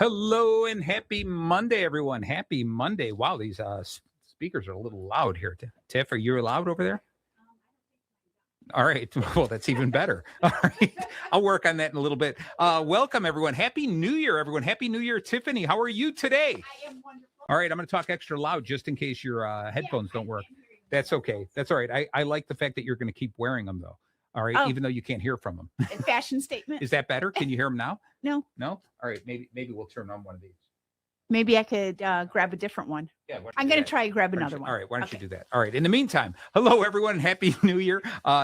Hello and happy Monday, everyone. Happy Monday. Wow, these speakers are a little loud here. Tiff, are you loud over there? All right. Well, that's even better. All right. I'll work on that in a little bit. Welcome, everyone. Happy New Year, everyone. Happy New Year, Tiffany. How are you today? I am wonderful. All right. I'm going to talk extra loud just in case your headphones don't work. That's okay. That's all right. I like the fact that you're going to keep wearing them, though. All right. Even though you can't hear from them. A fashion statement. Is that better? Can you hear them now? No. No? All right. Maybe we'll turn on one of these. Maybe I could grab a different one. Yeah, I'm going to try to grab another one. All right, why don't you do that? All right. In the meantime, hello, everyone, and Happy New Year.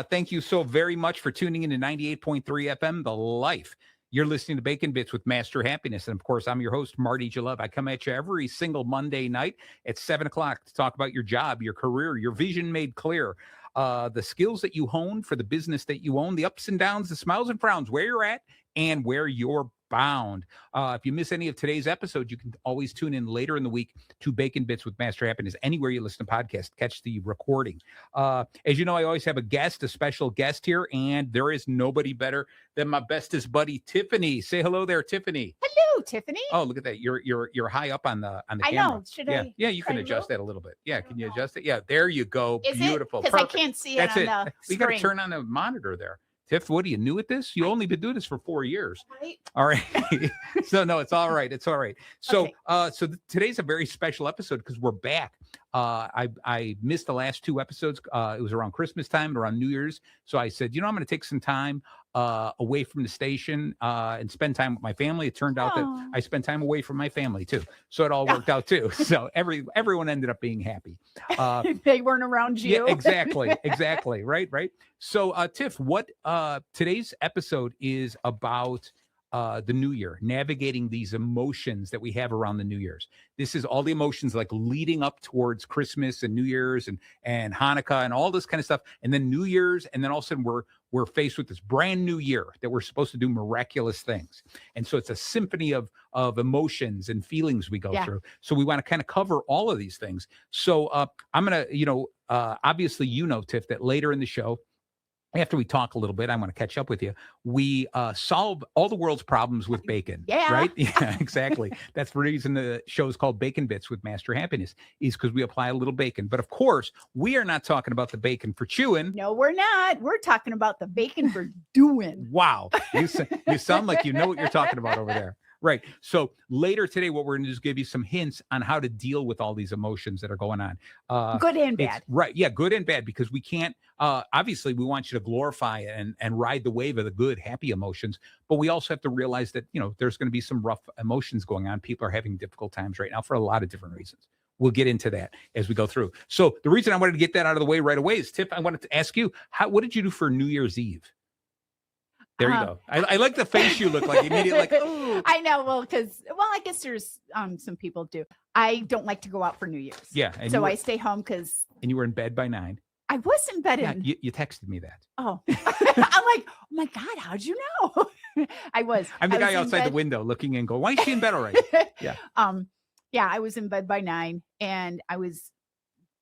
Thank you so very much for tuning in to 98.3 FM, The Life. You're listening to Bacon Bits with Master Happiness. And, of course, I'm your host, Marty Jalove. I come at you every single Monday night at 7 o'clock to talk about your job, your career, your vision made clear, the skills that you hone for the business that you own, the ups and downs, the smiles and frowns, where you're at and where you're bound. If you miss any of today's episode, you can always tune in later in the week to Bacon Bits with Master Happiness. Anywhere you listen to podcasts, catch the recording. As you know, I always have a special guest here, and there is nobody better than my bestest buddy, Tiffany. Say hello there, Tiffany. Hello, Tiffany. Oh, look at that. You're high up on the camera. I know. Should I? Yeah, you can adjust that a little bit. Yeah, can you adjust it? Yeah, there you go. Is beautiful. Because I can't see it on the We screen. got to turn on the monitor there. Tiff, what are you new at this? You only been doing this for 4 years. Right. All right. So no, it's all right. It's all right. So Okay. Today's a very special episode because we're back. I missed the last two episodes. It was around Christmas time, around New Year's. So I said, I'm going to take some time away from the station and spend time with my family. It turned out that I spent time away from my family too. So it all worked out too. So everyone ended up being happy. They weren't around you. Yeah, exactly. Right. So Tiff, what today's episode is about the new year, navigating these emotions that we have around the New Year's. This is all the emotions like leading up towards Christmas and New Year's and Hanukkah and all this kind of stuff. And then New Year's. And then all of a sudden we're faced with this brand new year that we're supposed to do miraculous things. And so it's a symphony of emotions and feelings we go through. So we want to kind of cover all of these things. So I'm going to, obviously, Tiff, that later in the show, after we talk a little bit, I want to catch up with you. We solve all the world's problems with bacon. Yeah. Right? Yeah, exactly. That's the reason the show is called Bacon Bits with Master Happiness, is because we apply a little bacon. But of course, we are not talking about the bacon for chewing. No, we're not. We're talking about the bacon for doing. Wow. You sound like you know what you're talking about over there. Right. So later today, what we're going to do is give you some hints on how to deal with all these emotions that are going on. Good and bad. Right. Yeah. Good and bad, because we can't, obviously we want you to glorify and ride the wave of the good, happy emotions. But we also have to realize that, there's going to be some rough emotions going on. People are having difficult times right now for a lot of different reasons. We'll get into that as we go through. So the reason I wanted to get that out of the way right away is, Tiff, I wanted to ask you, what did you do for New Year's Eve? There you go. I like the face you look like immediately. Like, oh. I know. Well, I guess there's some people do. I don't like to go out for New Year's. Yeah. So I stay home because. And you were in bed by 9. I was in bed. Yeah, you texted me that. Oh, I'm like, oh my God, how'd you know? I was. I'm the guy outside the window looking and going, why is she in bed already? Yeah. Yeah, I was in bed by 9, and I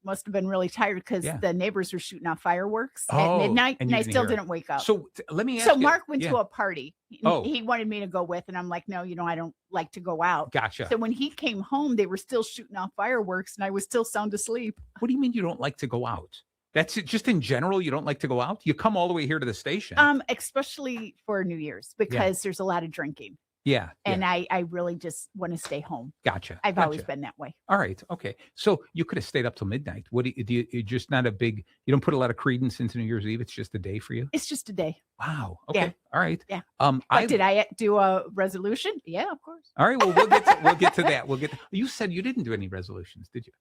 must have been really tired because the neighbors were shooting off fireworks at midnight, and I still didn't wake up. So let me ask you. So Mark went to a party. He wanted me to go with, and I'm like, no, I don't like to go out. Gotcha. So when he came home, they were still shooting off fireworks, and I was still sound asleep. What do you mean you don't like to go out? That's it. Just in general, you don't like to go out? You come all the way here to the station. Especially for New Year's, because there's a lot of drinking. Yeah. And I really just want to stay home. Gotcha. I've always been that way. All right. Okay. So you could have stayed up till midnight. What do you're just not you don't put a lot of credence into New Year's Eve. It's just a day for you. It's just a day. Wow. Okay. Yeah. All right. Yeah. Did I do a resolution? Yeah, of course. All right. Well, we'll get to that. You said you didn't do any resolutions, did you?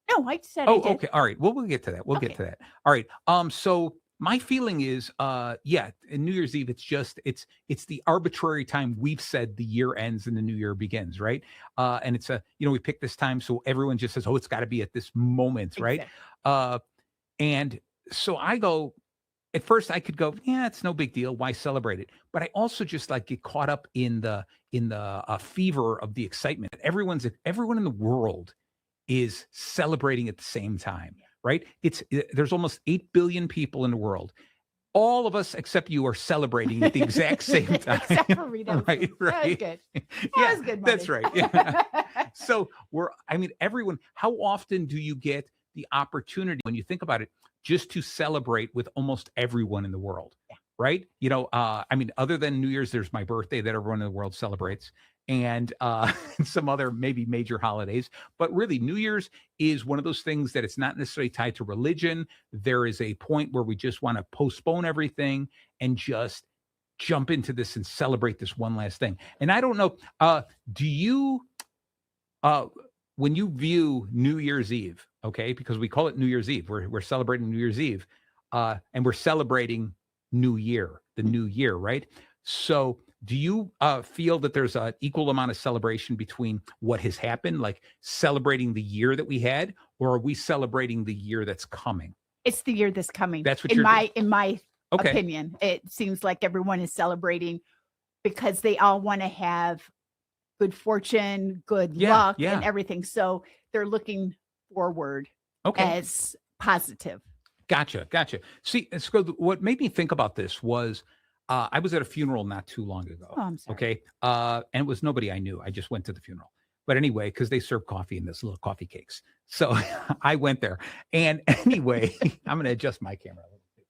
No, I said I did. Okay. All right. Well, we'll get to that. We'll get to that. All right. So my feeling is, in New Year's Eve, it's the arbitrary time we've said the year ends and the new year begins, right? And it's we pick this time so everyone just says, it's got to be at this moment, right? And so I go, at first I could go, it's no big deal. Why celebrate it? But I also just get caught up in the fever of the excitement. Everyone in the world is celebrating at the same time. Right? There's almost 8 billion people in the world. all of us except you are celebrating at the exact same time. Except for me. Right. That was good. Yeah, was good, that's Marty. right. Yeah. So everyone, how often do you get the opportunity, when you think about it, just to celebrate with almost everyone in the world? Yeah. Right. Other than New Year's, there's my birthday that everyone in the world celebrates, and some other maybe major holidays. But really, New Year's is one of those things that it's not necessarily tied to religion. There is a point where we just want to postpone everything and just jump into this and celebrate this one last thing. And I don't know, do you, when you view New Year's Eve, okay, because we call it New Year's Eve, we're celebrating New Year's Eve, and we're celebrating New Year, the new year, right? So do you feel that there's an equal amount of celebration between what has happened, like celebrating the year that we had, or are we celebrating the year that's coming? It's the year that's coming. That's what in my opinion. It seems like everyone is celebrating because they all want to have good fortune, good luck, and everything. So they're looking forward as positive. Gotcha. See, so what made me think about this was I was at a funeral not too long ago. Oh, I'm sorry. Okay. And it was nobody I knew. I just went to the funeral. But anyway, because they serve coffee in this little coffee cakes. So I went there. And anyway, I'm going to adjust my camera a little bit.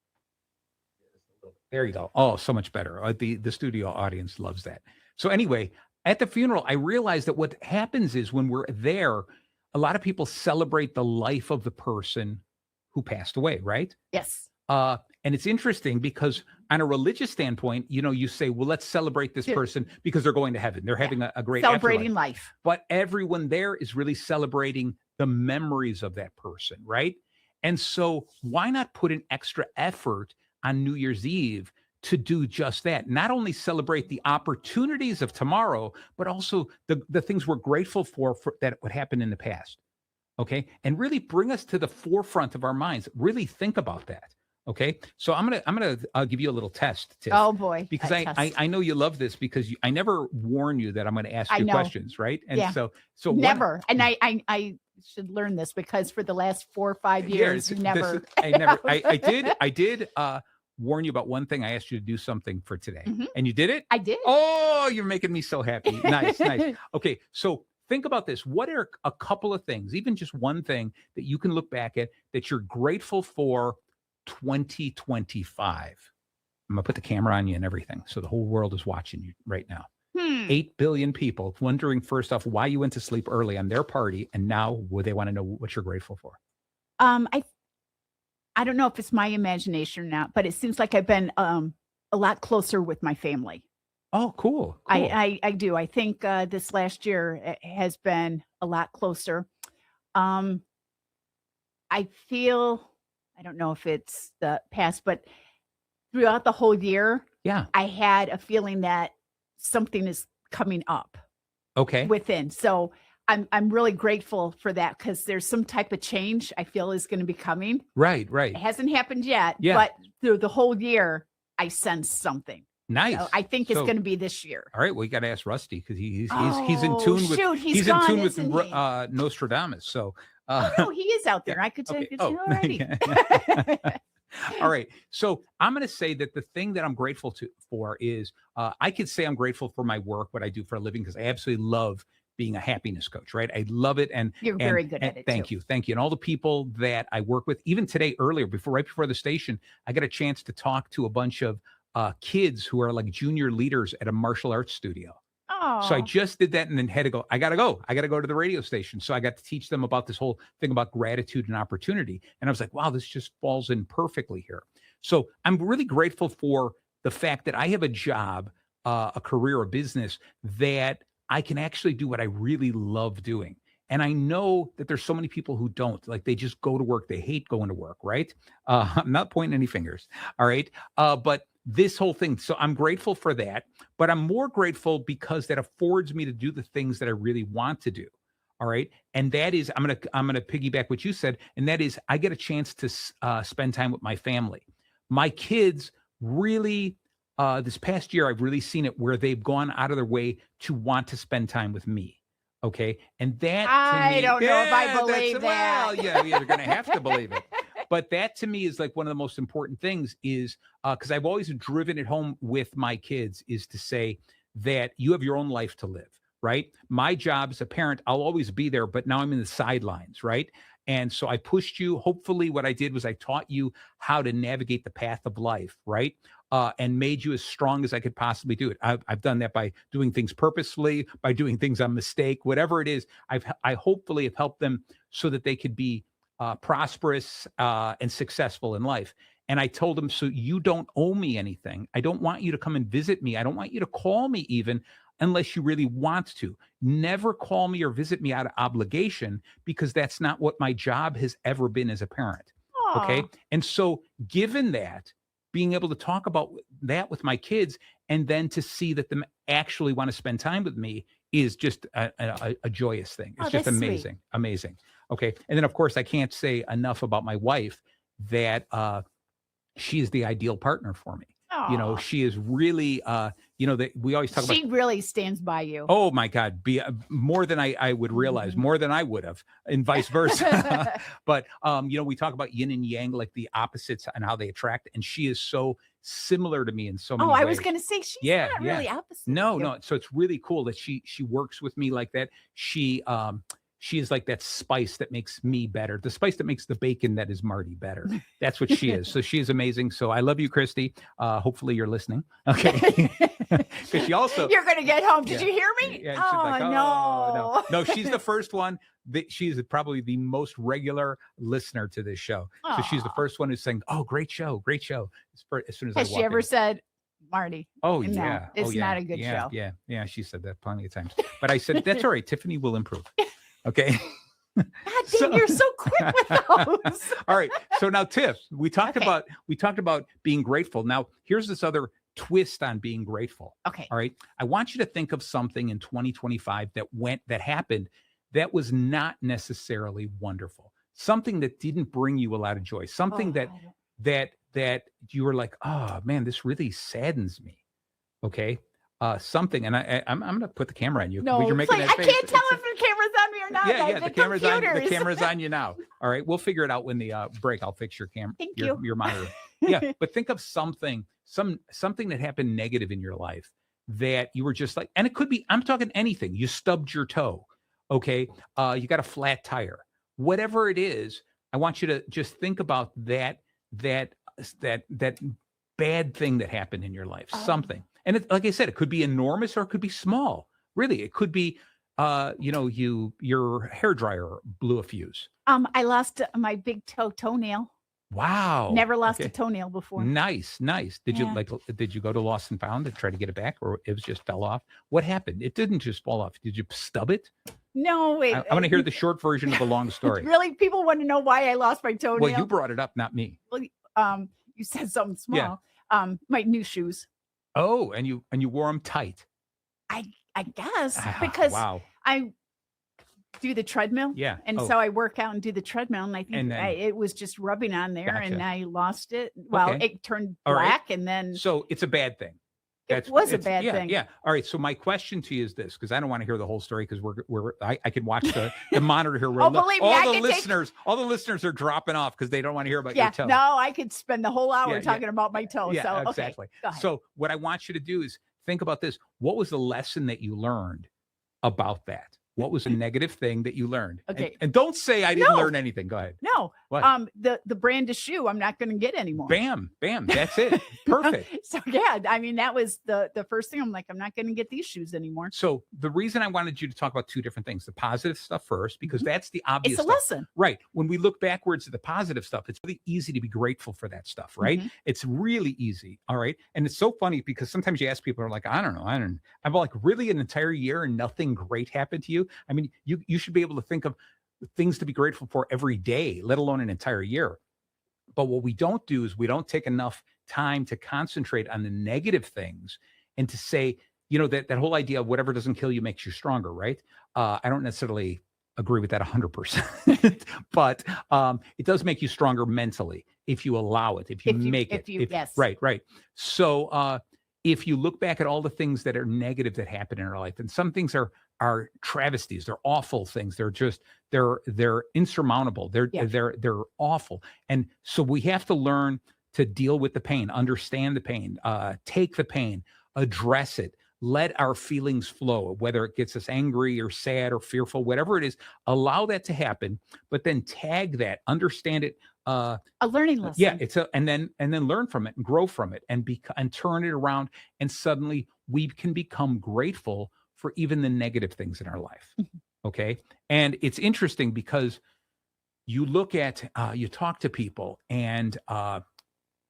There you go. Oh, so much better. The studio audience loves that. So anyway, at the funeral, I realized that what happens is when we're there, a lot of people celebrate the life of the person who passed away, right? Yes. And it's interesting because on a religious standpoint, you say, well, let's celebrate this person because they're going to heaven. They're having a great celebrating life. But everyone there is really celebrating the memories of that person, right? And so why not put an extra effort on New Year's Eve to do just that? Not only celebrate the opportunities of tomorrow, but also the things we're grateful for that would happen in the past. Okay. And really bring us to the forefront of our minds. Really think about that. Okay. So I'm gonna give you a little test, Tiff. Oh boy. Because I know you love this because I never warn you that I'm going to ask you questions, right? And so never. And I should learn this because for the last 4 or 5 years, never. I did warn you about one thing. I asked you to do something for today, and you did it. I did. Oh, you're making me so happy. Nice. Okay. So think about this. What are a couple of things, even just one thing that you can look back at that you're grateful for 2025? I'm gonna put the camera on you and everything, so the whole world is watching you right now. 8 billion people wondering, first off, why you went to sleep early on their party, and now they want to know what you're grateful for. I don't know if it's my imagination or not, but it seems like I've been a lot closer with my family. Oh, cool. I do. I think this last year has been a lot closer. I feel, I don't know if it's the past, but throughout the whole year, I had a feeling that something is coming up. Okay. Within. So I'm really grateful for that because there's some type of change I feel is going to be coming. Right. It hasn't happened yet, but through the whole year, I sense something. Nice. So I think it's going to be this year. All right. Well, you got to ask Rusty because he's in tune with he's in tune with Nostradamus. So he is out there. I could take it already. All right. So I'm going to say that the thing that I'm grateful for is I could say I'm grateful for my work, what I do for a living, because I absolutely love being a happiness coach, right? I love it. And you're very good at it. Thank you. And all the people that I work with, even today, earlier, right before the station, I got a chance to talk to a bunch of kids who are like junior leaders at a martial arts studio. Oh. So I just did that and then had to go. I got to go to the radio station. So I got to teach them about this whole thing about gratitude and opportunity. And I was like, wow, this just falls in perfectly here. So I'm really grateful for the fact that I have a job, a career, a business that I can actually do what I really love doing. And I know that there's so many people who don't, like they just go to work. They hate going to work, right? I'm not pointing any fingers. All right. But this whole thing. So I'm grateful for that, but I'm more grateful because that affords me to do the things that I really want to do. All right. And that is, I'm going to piggyback what you said. And that is, I get a chance to spend time with my family. My kids really, this past year, I've really seen it where they've gone out of their way to want to spend time with me. Okay. And that, I don't know if I believe that. Well, yeah, you're going to have to believe it. But that to me is like one of the most important things is because I've always driven it home with my kids is to say that you have your own life to live, right? My job as a parent, I'll always be there, but now I'm in the sidelines, right? And so I pushed you. Hopefully, what I did was I taught you how to navigate the path of life, right? And made you as strong as I could possibly do it. I've done that by doing things purposefully, by doing things on mistake, whatever it is. I hopefully have helped them so that they could be prosperous and successful in life. And I told them, so you don't owe me anything. I don't want you to come and visit me. I don't want you to call me even unless you really want to. Never call me or visit me out of obligation because that's not what my job has ever been as a parent. Aw. Okay. And so given that, being able to talk about that with my kids and then to see that them actually want to spend time with me is just a joyous thing. It's just amazing. Sweet. Amazing. Okay. And then of course I can't say enough about my wife that she is the ideal partner for me. Aww. You know, she is really, that we always talk about. She really stands by you. Oh my God, more than I would realize, more than I would have, and vice versa. But we talk about yin and yang, like the opposites and how they attract. And she is so similar to me in so many ways. I was going to say she's not really opposite. No. So it's really cool that she works with me like that. She is like that spice that makes me better. The spice that makes the bacon that is Marty better. That's what she is. So she is amazing. So I love you, Christy. Hopefully you're listening. Okay. Because she also. You're going to get home. Did you hear me? Yeah, she's like, oh, no. No, she's the first one. She's probably the most regular listener to this show. Aww. So she's the first one who's saying, oh, great show. As soon as Has she ever said, Marty? Oh, no, yeah. It's not a good show. Yeah. She said that plenty of times. But I said, that's all right. Tiffany will improve. Okay. God dang, you're so quick with those. All right. So now, Tiff, we talked about being grateful. Now, here's this other twist on being grateful. Okay. All right. I want you to think of something in 2025 that happened that was not necessarily wonderful. Something that didn't bring you a lot of joy. Something that you were like, oh man, this really saddens me. Okay. Something, and I'm going to put the camera on you. No, you're making that I can't tell if the camera's on me or not. Yeah, the camera's on you now. All right, we'll figure it out when the break. I'll fix your camera. Thank you. Your monitor. Yeah, but think of something that happened negative in your life that you were just like, and it could be, I'm talking anything. You stubbed your toe. Okay, you got a flat tire. Whatever it is, I want you to just think about that bad thing that happened in your life. Something. And like I said, it could be enormous or it could be small. Really, it could be, your hair dryer blew a fuse. I lost my big toenail. Wow! Never lost a toenail before. Nice. Did you go to Lost and Found and try to get it back, or it just fell off? What happened? It didn't just fall off. Did you stub it? No, wait. I want to hear the short version of the long story. Really, people want to know why I lost my toenail. Well, you brought it up, not me. Well, you said something small. Yeah. My new shoes. Oh, and you wore them tight. I guess because I do the treadmill. Yeah. And so I work out and do the treadmill, and I think it was just rubbing on there, and I lost it. Well, it turned black, and then. So it's a bad thing. It was a bad thing. Yeah. All right. So my question to you is this, because I don't want to hear the whole story, because I could watch the monitor here. Believe me, all the listeners are dropping off because they don't want to hear about your toe. No, I could spend the whole hour talking about my toe. Yeah, so exactly. Okay, so what I want you to do is think about this. What was the lesson that you learned about that? What was a negative thing that you learned? Okay. And don't say I didn't learn anything. Go ahead. No. What? The brand of shoe I'm not going to get anymore. Bam. That's it. Perfect. So yeah, I mean, that was the first thing. I'm like, I'm not going to get these shoes anymore. So the reason I wanted you to talk about two different things, the positive stuff first, because that's the obvious It's a stuff. lesson. Right. When we look backwards at the positive stuff, it's really easy to be grateful for that stuff, right? Mm-hmm. It's really easy. All right. And it's so funny because sometimes you ask people, are like, I don't know. I'm like, really, an entire year and nothing great happened to you? I mean, you should be able to think of things to be grateful for every day, let alone an entire year. But what we don't do is we don't take enough time to concentrate on the negative things and to say, that whole idea of whatever doesn't kill you makes you stronger, right? I don't necessarily agree with that 100%, but it does make you stronger mentally if you allow it, if you make it. Yes. Right. So if you look back at all the things that are negative that happen in our life, and some things are travesties, they're awful things, they're just they're insurmountable. They're awful. And so we have to learn to deal with the pain, understand the pain, take the pain, address it, let our feelings flow, whether it gets us angry or sad or fearful, whatever it is, allow that to happen, but then tag that, understand it. A learning lesson. Yeah, and then learn from it and grow from it and turn it around. And suddenly we can become grateful for even the negative things in our life. Okay. And it's interesting because you look at, you talk to people and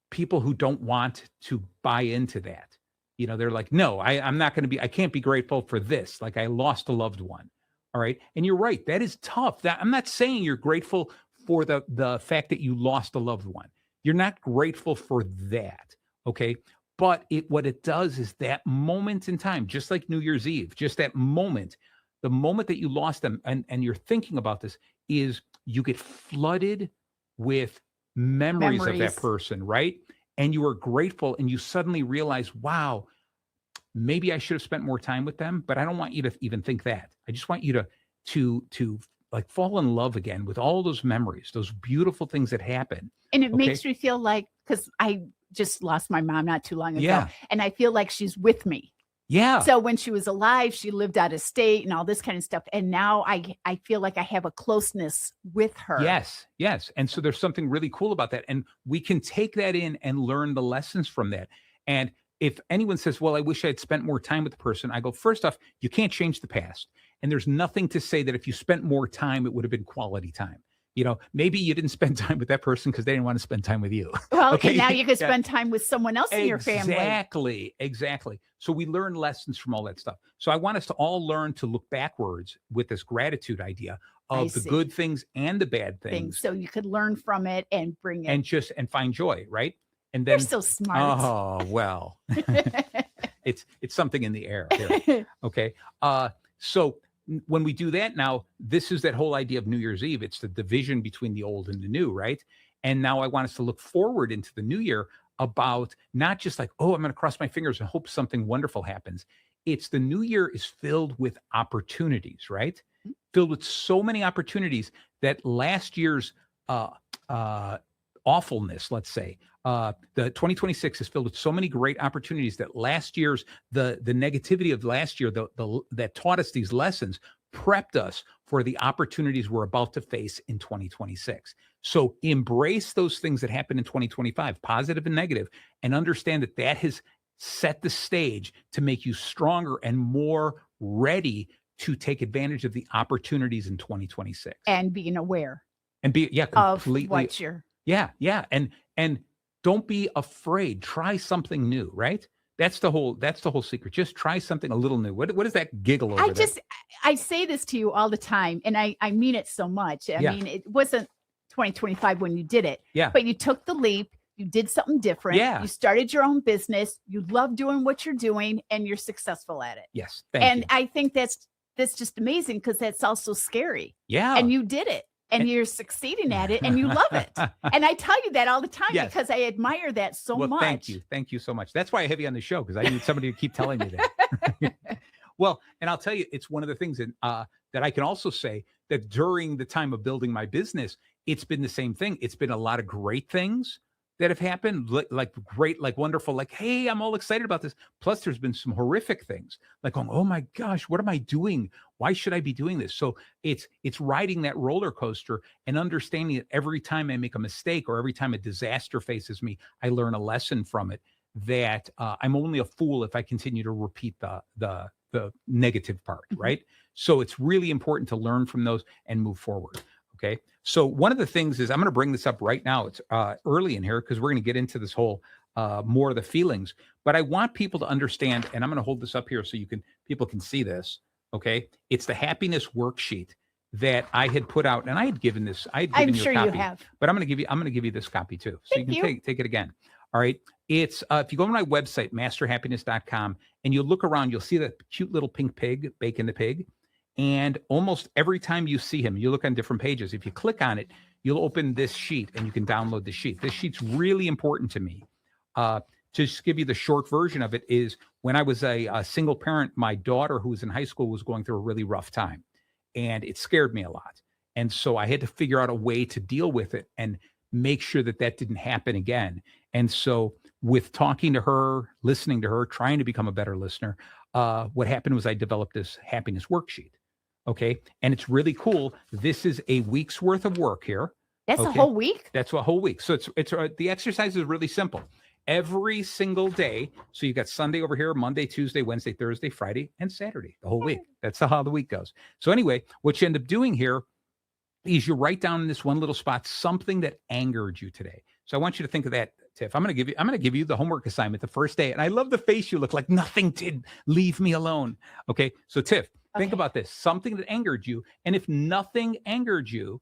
people who don't want to buy into that. They're like, no, I'm not going to I can't be grateful for this. Like I lost a loved one. All right. And you're right. That is tough. I'm not saying you're grateful for the fact that you lost a loved one. You're not grateful for that. Okay. But what it does is that moment in time, just like New Year's Eve, just that moment, the moment that you lost them and you're thinking about this is you get flooded with memories of that person, right? And you are grateful and you suddenly realize, wow, maybe I should have spent more time with them, but I don't want you to even think that. I just want you to like fall in love again with all those memories, those beautiful things that happen. And it makes me feel like, because I just lost my mom not too long ago, yeah. and I feel like she's with me. Yeah. So when she was alive, she lived out of state and all this kind of stuff. And now I feel like I have a closeness with her. Yes. Yes. And so there's something really cool about that. And we can take that in and learn the lessons from that. And if anyone says, well, I wish I had spent more time with the person, I go, first off, you can't change the past. And there's nothing to say that if you spent more time, it would have been quality time. Maybe you didn't spend time with that person because they didn't want to spend time with you. Well, okay, and now you can spend time with someone else in your family. Exactly. So we learn lessons from all that stuff. So I want us to all learn to look backwards with this gratitude idea of the good things and the bad things. So you could learn from it and bring it. And find joy, right? And then you're so smart. Oh, well. it's something in the air here. Okay. So when we do that now, this is that whole idea of New Year's Eve. It's the division between the old and the new, right? And now I want us to look forward into the new year about not just like, oh, I'm going to cross my fingers and hope something wonderful happens. It's the new year is filled with opportunities, right? Mm-hmm. Filled with so many opportunities that last year's awfulness, let's say, the 2026 is filled with so many great opportunities that last year's the negativity of last year that taught us these lessons prepped us for the opportunities we're about to face in 2026. So embrace those things that happened in 2025, positive and negative, and understand that has set the stage to make you stronger and more ready to take advantage of the opportunities in 2026. And being aware. And completely of what you're. Yeah. And don't be afraid. Try something new, right? That's the whole secret. Just try something a little new. What is that giggle over there? I say this to you all the time, and I mean it so much. I mean, it wasn't 2025 when you did it. Yeah. But you took the leap. You did something different. Yeah. You started your own business. You love doing what you're doing, and you're successful at it. Yes. Thank you. I think that's just amazing because that's also scary. Yeah. And you did it. And you're succeeding at it and you love it. And I tell you that all the time because I admire that so much. Thank you. Thank you so much. That's why I have you on the show, because I need somebody to keep telling me that. Well, and I'll tell you, it's one of the things that I can also say that during the time of building my business, it's been the same thing. It's been a lot of great things that have happened, like great, like wonderful, like, hey, I'm all excited about this. Plus there's been some horrific things like going, oh my gosh, what am I doing? Why should I be doing this? So it's riding that roller coaster and understanding that every time I make a mistake or every time a disaster faces me, I learn a lesson from it, that I'm only a fool if I continue to repeat the negative part, right? So it's really important to learn from those and move forward. Okay. So one of the things is, I'm going to bring this up right now. It's early in here because we're going to get into this whole more of the feelings, but I want people to understand, and I'm going to hold this up here so people can see this. Okay. It's the happiness worksheet that I had put out, and I had given this, I'm sure you have, but I'm going to give you this copy too. So you can take it again. All right. It's if you go to my website, masterhappiness.com, and you look around, you'll see that cute little pink pig, Bacon the pig. And almost every time you see him, you look on different pages. If you click on it, you'll open this sheet and you can download the sheet. This sheet's really important to me. To just give you the short version of it is, when I was a single parent, my daughter who was in high school was going through a really rough time, and it scared me a lot. And so I had to figure out a way to deal with it and make sure that that didn't happen again. And so with talking to her, listening to her, trying to become a better listener, what happened was I developed this happiness worksheet. Okay. And it's really cool. This is a week's worth of work here. That's a whole week? That's a whole week. So it's the exercise is really simple. Every single day. So you got Sunday over here, Monday, Tuesday, Wednesday, Thursday, Friday, and Saturday, the whole week. That's how the week goes. So anyway, what you end up doing here is you write down in this one little spot something that angered you today. So I want you to think of that, Tiff. I'm going to give you the homework assignment the first day. And I love the face you look like. Nothing did. Leave me alone. Okay. So Tiff, think about this. Something that angered you. And if nothing angered you,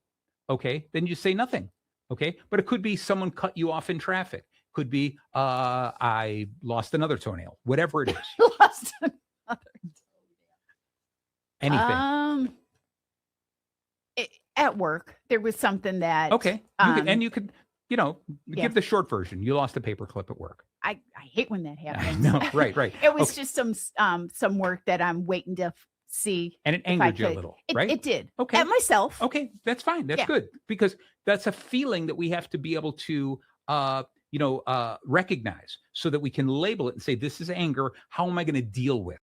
okay, then you say nothing. Okay. But it could be someone cut you off in traffic. Could be I lost another toenail. Whatever it is. Lost another toenail. Anything. At work, there was something that you could give the short version. You lost a paper clip at work. I hate when that happens. No, right. It was just some work that I'm waiting to see. And it angered you a little, right? It did. Okay. At myself. Okay, that's fine. That's good, because that's a feeling that we have to be able to recognize so that we can label it and say, this is anger. How am I going to deal with it?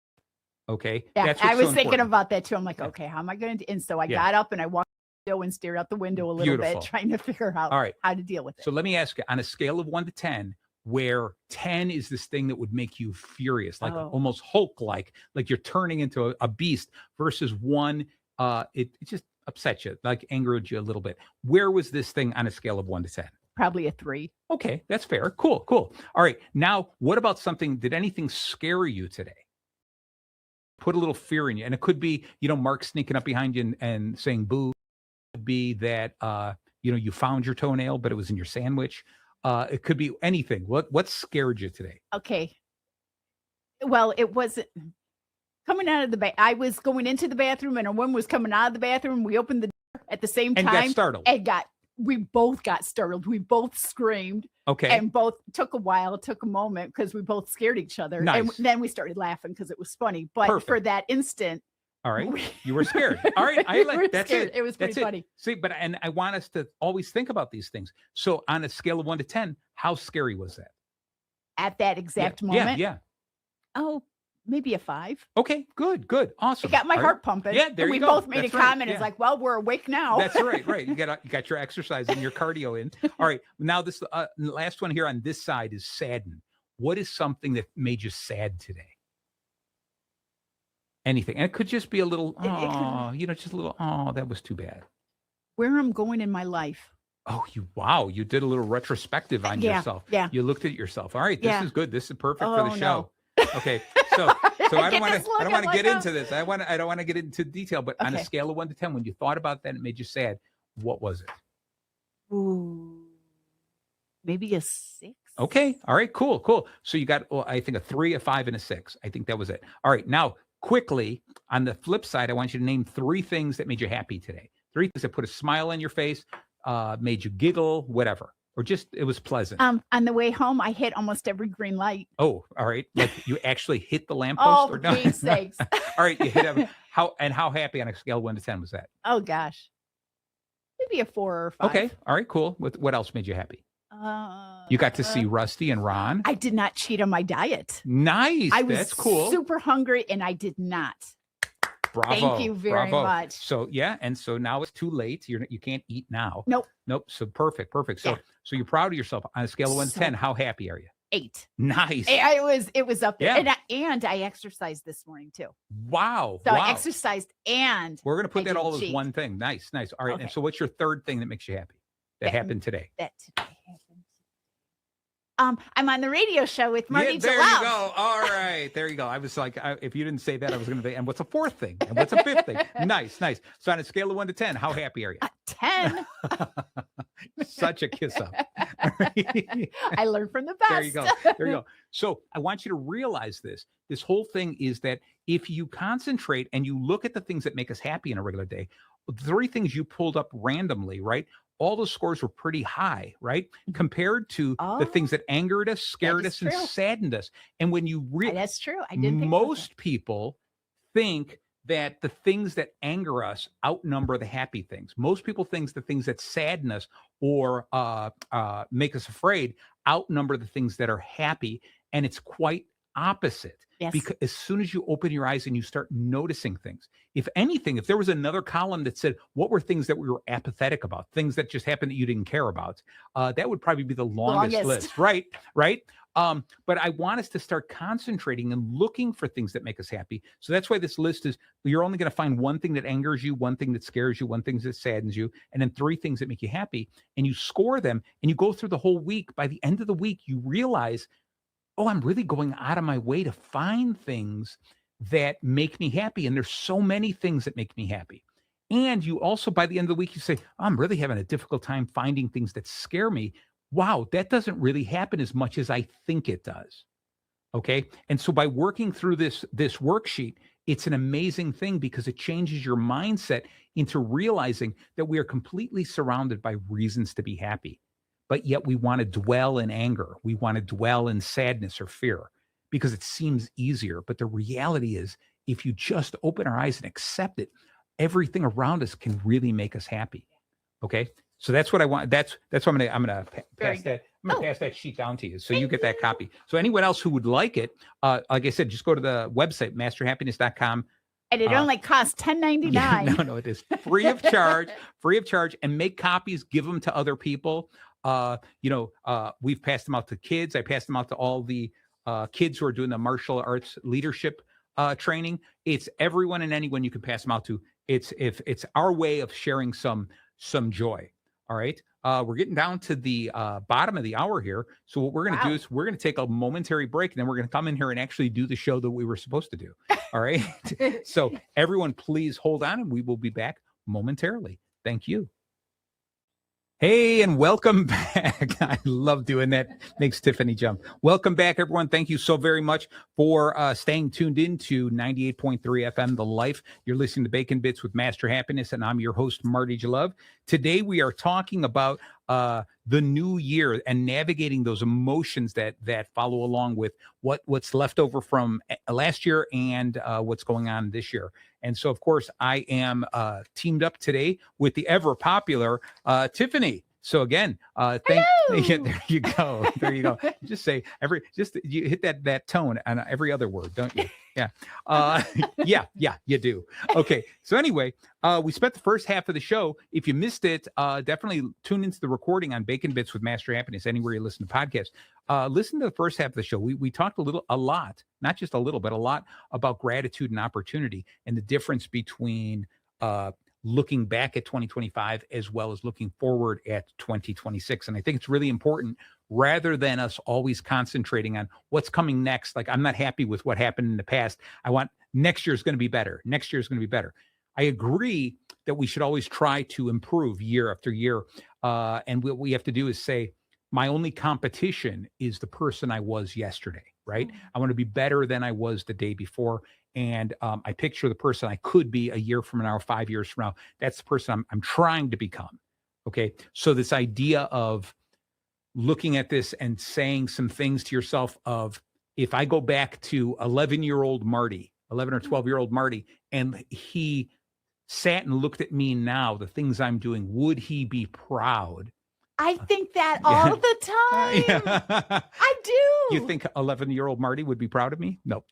Okay. Yeah, I was thinking about that too. I'm like, okay, how am I going to? And so I got up and I walked and stared out the window a little bit, trying to figure out how to deal with it. So let me ask you, on a scale of 1 to 10, where 10 is this thing that would make you furious, like almost Hulk-like, like you're turning into a beast, versus 1, it just upset you, like angered you a little bit. Where was this thing on a scale of 1 to 10? Probably a 3. Okay, that's fair. Cool. All right. Now, what about something? Did anything scare you today? Put a little fear in you. And it could be, Mark sneaking up behind you and saying boo. It could be that, you found your toenail, but it was in your sandwich. It could be anything. What scared you today? Okay. Well, it wasn't coming out of the I was going into the bathroom and a woman was coming out of the bathroom. We opened the door at the same time. And got startled. We both got startled. We both screamed. Okay. And both took a moment because we both scared each other. Nice. And then we started laughing because it was funny. But for that instant. All right. You were scared. All right. That's scared. it. It was pretty funny. See, and I want us to always think about these things. So on a scale of 1 to 10, how scary was that? At that exact moment? Yeah. Oh, maybe a 5. Okay, good. Awesome. It got my heart pumping. Yeah, there you go. We both made a comment. It's like, well, we're awake now. That's right. You got your exercise and your cardio in. All right. Now this last one here on this side is sadden. What is something that made you sad today? Anything. And it could just be a little, just a little, that was too bad. Where I'm going in my life. Oh, you did a little retrospective on yourself. Yeah. You looked at yourself. All right. This is good. This is perfect for the show. No. Okay. So I don't want to get into this. I don't want to get into detail, but on a scale of 1 to 10, when you thought about that and it made you sad, what was it? Ooh, maybe a 6. Okay. All right, cool. So you got, I think, a 3, a 5, and a 6. I think that was it. All right. Now, quickly, on the flip side, I want you to name 3 things that made you happy today. 3 things that put a smile on your face, made you giggle, whatever. Or just it was pleasant. On the way home, I hit almost every green light. Oh, all right. Like you actually hit the lamppost? Oh, for Pete's sakes. All right, you hit every, how happy on a scale of 1 to 10 was that? Oh gosh. Maybe a 4 or 5. Okay. All right, cool. What else made you happy? You got to see Rusty and Ron. I did not cheat on my diet. Nice. That's cool. Super hungry and I did not. Bravo. Thank you very much. So and so now it's too late. You can't eat now. Nope. So perfect. So you're proud of yourself. On a scale of 1 to 10, how happy are you? 8. Nice. It was up there. Yeah. And I exercised this morning too. Wow. So I exercised and we're gonna put that all as one thing. Nice. All right. Okay. And so what's your third thing that makes you happy? That happened today. That today happened. I'm on the radio show with Marty Jalove. There you go. All right. There you go. I was like, if you didn't say that, I was going to say, and what's a 4th thing? And what's a 5th thing? Nice. So on a scale of 1 to 10, how happy are you? 10. Such a kiss up. I learned from the best. There you go. So I want you to realize this. This whole thing is that if you concentrate and you look at the things that make us happy in a regular day, the 3 things you pulled up randomly, right? All the scores were pretty high, right? Compared to the things that angered us, scared us, and saddened us. And when you that's true. I didn't think most people think that the things that anger us outnumber the happy things. Most people think the things that sadden us or make us afraid outnumber the things that are happy. And it's quite opposite. Yes. Because as soon as you open your eyes and you start noticing things, if anything, if there was another column that said, what were things that we were apathetic about, things that just happened that you didn't care about, that would probably be the longest list. Right. But I want us to start concentrating and looking for things that make us happy. So that's why this list is, you're only going to find one thing that angers you, one thing that scares you, one thing that saddens you, and then 3 things that make you happy. And you score them and you go through the whole week. By the end of the week, you realize, oh, I'm really going out of my way to find things that make me happy. And there's so many things that make me happy. And you also, by the end of the week, you say, oh, I'm really having a difficult time finding things that scare me. Wow, that doesn't really happen as much as I think it does. Okay. And so by working through this worksheet, it's an amazing thing because it changes your mindset into realizing that we are completely surrounded by reasons to be happy. But yet we want to dwell in anger. We want to dwell in sadness or fear because it seems easier. But the reality is, if you just open our eyes and accept it, everything around us can really make us happy. Okay. So that's what I want. That's what I'm gonna pass that. I'm gonna pass that sheet down to you, so you get that copy. So anyone else who would like it, like I said, just go to the website masterhappiness.com. And it only costs $10.99. Yeah, no, it is free of charge, and make copies. Give them to other people. We've passed them out to kids. I passed them out to all the kids who are doing the martial arts leadership training. It's everyone and anyone you can pass them out to. It's our way of sharing some joy. All right. We're getting down to the bottom of the hour here. So what we're going to do is we're going to take a momentary break, and then we're going to come in here and actually do the show that we were supposed to do. All right. So everyone, please hold on, and we will be back momentarily. Thank you. Hey, and welcome back. I love doing that. Makes Tiffany jump. Welcome back, everyone. Thank you so very much for staying tuned in to 98.3 FM, The Life. You're listening to Bacon Bits with Master Happiness, and I'm your host, Marty Jalove. Today, we are talking about the new year and navigating those emotions that follow along with what's left over from last year and what's going on this year. And so, of course, I am teamed up today with the ever popular Tiffany. So again, yeah, there you go. There you go. Just say you hit that tone on every other word, don't you? Yeah. Yeah, you do. Okay. So anyway, we spent the first half of the show. If you missed it, definitely tune into the recording on Bacon Bits with Master Happiness, anywhere you listen to podcasts. Listen to the first half of the show. We talked a lot, not just a little, but a lot about gratitude and opportunity and the difference between looking back at 2025 as well as looking forward at 2026. And I think it's really important, rather than us always concentrating on what's coming next. Like, I'm not happy with what happened in the past. I want next year's going to be better. Next year's going to be better. I agree that we should always try to improve year after year. And what we have to do is say, my only competition is the person I was yesterday, right? I want to be better than I was the day before. And I picture the person I could be a year from now, 5 years from now. That's the person I'm trying to become. Okay. So this idea of looking at this and saying some things to yourself of, if I go back to 11-year-old Marty, 11 or 12-year-old Marty, and he sat and looked at me now, the things I'm doing, would he be proud? I think that all the time. Yeah. I do. You think 11-year-old Marty would be proud of me? No.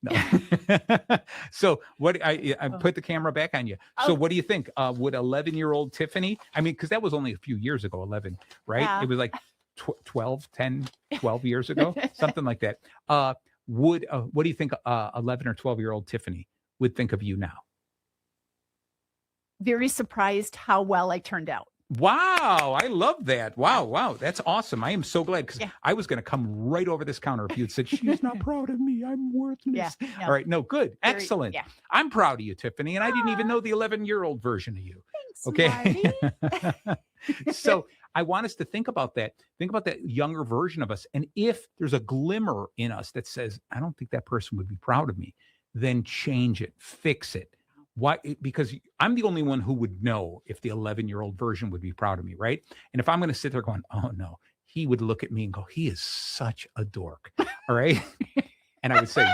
So what I put the camera back on you. So what do you think? Would 11-year-old Tiffany, I mean, because that was only a few years ago, 11, right? Yeah. It was like 12 years ago, something like that. What do you think 11 or 12-year-old Tiffany would think of you now? Very surprised how well I turned out. Wow, I love that. Wow, that's awesome. I am so glad, because I was going to come right over this counter if you had said, she's not proud of me, I'm worthless. Yeah, no. All right, no, good. Excellent. Yeah. I'm proud of you, Tiffany, and I didn't even know the 11-year-old version of you. Thanks, okay. So I want us to think about that younger version of us. And if there's a glimmer in us that says, I don't think that person would be proud of me, then change it, fix it. Why? Because I'm the only one who would know if the 11-year-old version would be proud of me, right? And if I'm going to sit there going, oh no, he would look at me and go, he is such a dork. All right. And I would say,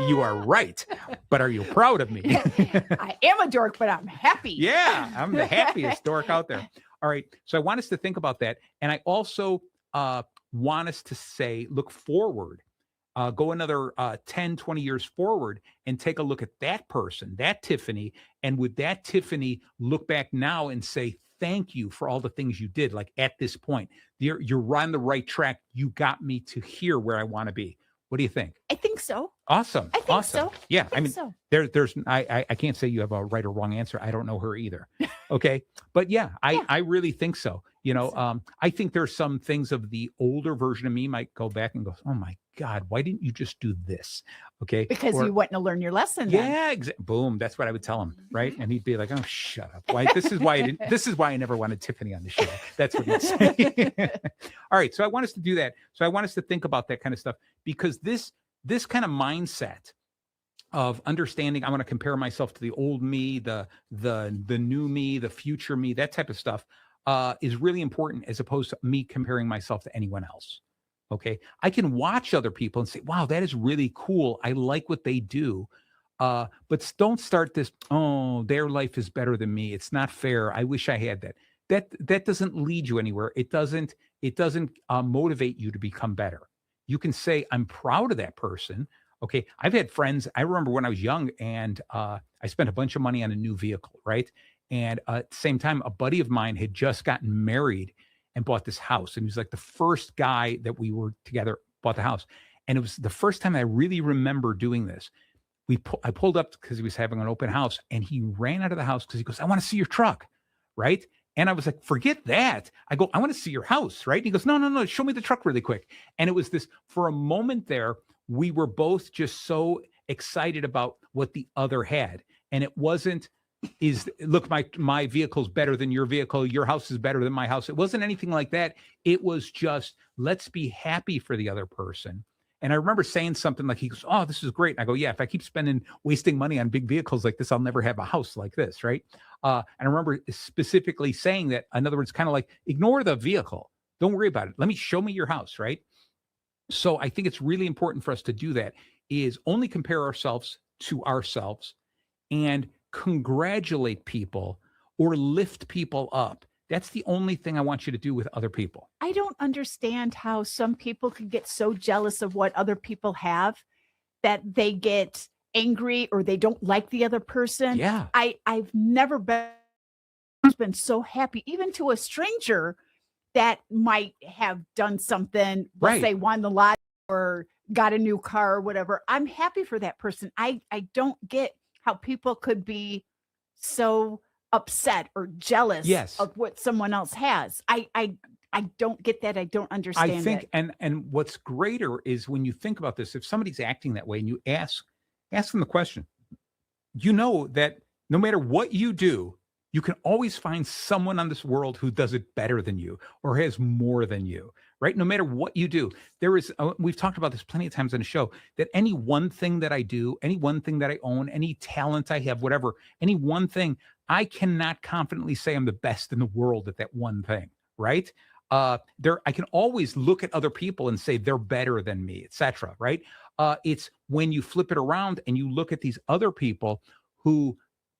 you are right, but are you proud of me? I am a dork, but I'm happy. Yeah, I'm the happiest dork out there. All right. So I want us to think about that. And I also want us to say, look forward, go another 10, 20 years forward and take a look at that person, that Tiffany. And would that Tiffany look back now and say, thank you for all the things you did? Like at this point, you're on the right track. You got me to here where I want to be. What do you think? I think so. Awesome. I think awesome. so. Yeah. I mean, so. I can't say you have a right or wrong answer. I don't know her either. Okay. But yeah, I really think so. You know, I think there's some things of the older version of me might go back and go, oh my God, why didn't you just do this? Okay. Because you wouldn't have learned your lesson. Yeah. Boom. That's what I would tell him. Right. And he'd be like, oh, shut up. Why? This is why I never wanted Tiffany on the show. That's what he'd say. All right. So I want us to do that. So I want us to think about that kind of stuff, because this kind of mindset of understanding, I want to compare myself to the old me, the new me, the future me, that type of stuff is really important, as opposed to me comparing myself to anyone else. Okay. I can watch other people and say, wow, that is really cool. I like what they do. But don't start this, oh, their life is better than me. It's not fair. I wish I had that. That doesn't lead you anywhere. It doesn't motivate you to become better. You can say, I'm proud of that person. Okay. I've had friends. I remember when I was young and I spent a bunch of money on a new vehicle, right? And at the same time, a buddy of mine had just gotten married and bought this house. And he was like the first guy that we were together bought the house. And it was the first time I really remember doing this. I pulled up because he was having an open house, and he ran out of the house because he goes, I want to see your truck. Right. And I was like, forget that. I go, I want to see your house. Right. And he goes, no, show me the truck really quick. And it was this, for a moment there, we were both just so excited about what the other had. And it wasn't, look, my vehicle's better than your vehicle. Your house is better than my house. It wasn't anything like that. It was just, let's be happy for the other person. And I remember saying something like, he goes, oh, this is great. And I go, yeah, if I keep wasting money on big vehicles like this, I'll never have a house like this. Right. And I remember specifically saying that, in other words, kind of like, ignore the vehicle. Don't worry about it. Show me your house. Right. So I think it's really important for us to do that, is only compare ourselves to ourselves and congratulate people or lift people up. That's the only thing I want you to do with other people. I don't understand how some people can get so jealous of what other people have that they get angry or they don't like the other person. Yeah. I've never been so happy, even to a stranger that might have done something, let's say won the lottery or got a new car or whatever. I'm happy for that person. I don't get how people could be so upset or jealous of what someone else has. I don't get that. I don't understand. I think, and what's greater is when you think about this, if somebody's acting that way and you ask them the question, you know that no matter what you do, you can always find someone on this world who does it better than you or has more than you, right? No matter what you do, there is, we've talked about this plenty of times on the show, that any one thing that I do, any one thing that I own, any talent I have, whatever, any one thing, I cannot confidently say I'm the best in the world at that one thing, right? I can always look at other people and say they're better than me, etc. Right? It's when you flip it around and you look at these other people who